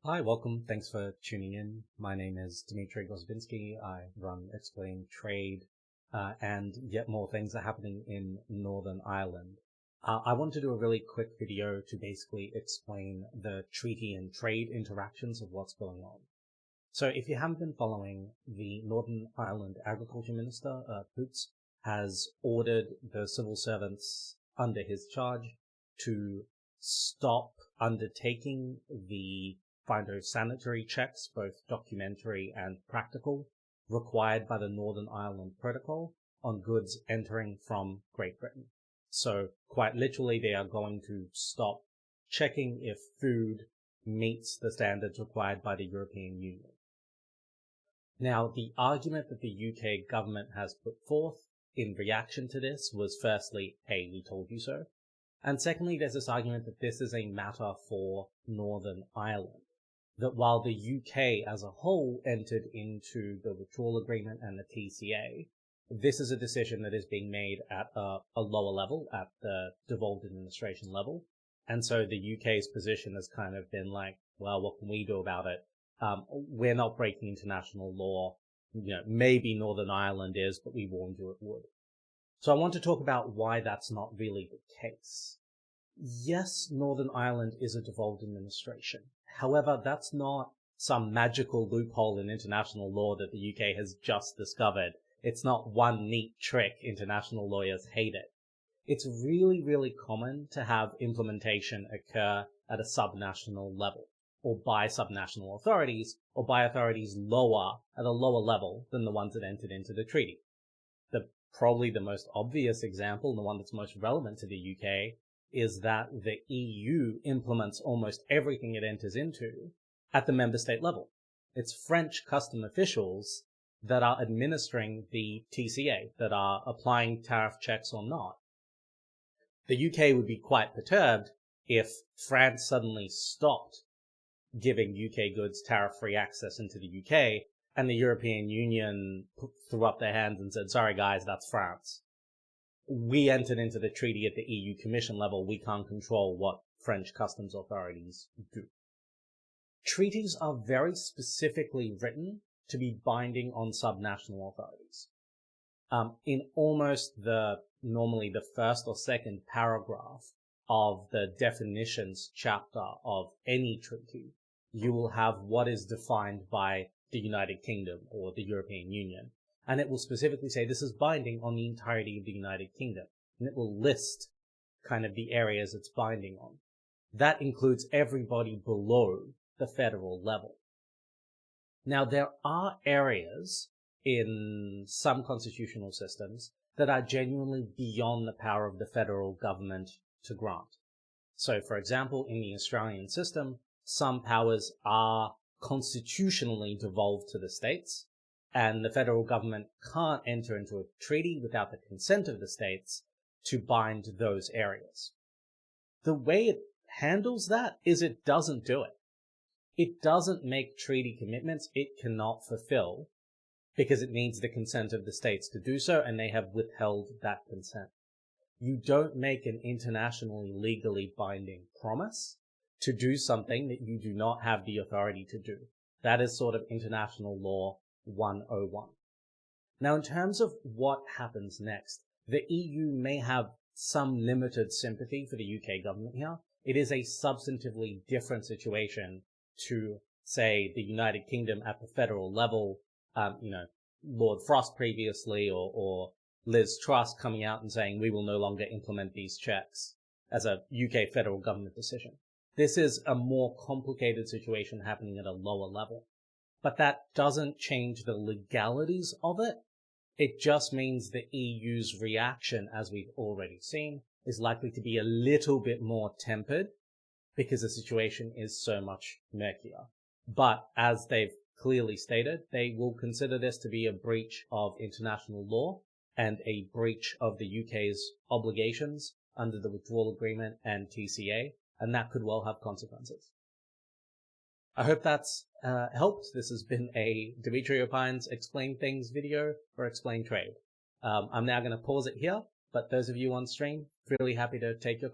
Hi, welcome. Thanks for tuning in. My name is Dmitry Grozoubinski. I run Explain Trade, and yet more things are happening in Northern Ireland. I want to do a really quick video to basically explain the treaty and trade interactions of what's going on. So if you haven't been following, the Northern Ireland Agriculture Minister, Poots, has ordered the civil servants under his charge to stop undertaking the phytosanitary checks, both documentary and practical, required by the Northern Ireland Protocol on goods entering from Great Britain. So quite literally, they are going to stop checking if food meets the standards required by the European Union. Now, the argument that the UK government has put forth in reaction to this was firstly, hey, we told you so. And secondly, there's this argument that this is a matter for Northern Ireland. That while the UK as a whole entered into the withdrawal agreement and the TCA, this is a decision that is being made at a lower level, at the devolved administration level. And so the UK's position has kind of been like, well, what can we do about it? We're not breaking international law. Maybe Northern Ireland is, but we warned you it would. So I want to talk about why that's not really the case. Yes, Northern Ireland is a devolved administration. However, that's not some magical loophole in international law that the UK has just discovered. It's not one neat trick. International lawyers hate it. It's really, really common to have implementation occur at a subnational level, or by subnational authorities, or by authorities at a lower level than the ones that entered into the treaty. Probably the most obvious example, and the one that's most relevant to the UK, is that the EU implements almost everything it enters into at the member state level. It's French custom officials that are administering the TCA, that are applying tariff checks or not. The UK would be quite perturbed if France suddenly stopped giving UK goods tariff-free access into the UK, and the European Union threw up their hands and said, sorry guys, that's France. We entered into the treaty at the EU Commission level. We can't control what French customs authorities do. Treaties are very specifically written to be binding on subnational authorities. In almost normally the first or second paragraph of the definitions chapter of any treaty, you will have what is defined by the United Kingdom or the European Union. And it will specifically say this is binding on the entirety of the United Kingdom. And it will list kind of the areas it's binding on. That includes everybody below the federal level. Now, there are areas in some constitutional systems that are genuinely beyond the power of the federal government to grant. So, for example, in the Australian system, some powers are constitutionally devolved to the states, and the federal government can't enter into a treaty without the consent of the states to bind those areas. The way it handles that is it doesn't do it. It doesn't make treaty commitments it cannot fulfill because it needs the consent of the states to do so, and they have withheld that consent. You don't make an internationally legally binding promise to do something that you do not have the authority to do. That is sort of international law 101. Now, in terms of what happens next, the EU may have some limited sympathy for the UK government here. It is a substantively different situation to, say, the United Kingdom at the federal level, Lord Frost previously, or Liz Truss coming out and saying we will no longer implement these checks as a UK federal government decision. This is a more complicated situation happening at a lower level. But that doesn't change the legalities of it. It just means the EU's reaction, as we've already seen, is likely to be a little bit more tempered because the situation is so much murkier. But as they've clearly stated, they will consider this to be a breach of international law and a breach of the UK's obligations under the withdrawal agreement and TCA, and that could well have consequences. I hope that's helped. This has been a Dmitry Opines Explain Things video for Explain Trade. I'm now going to pause it here, but those of you on stream, really happy to take your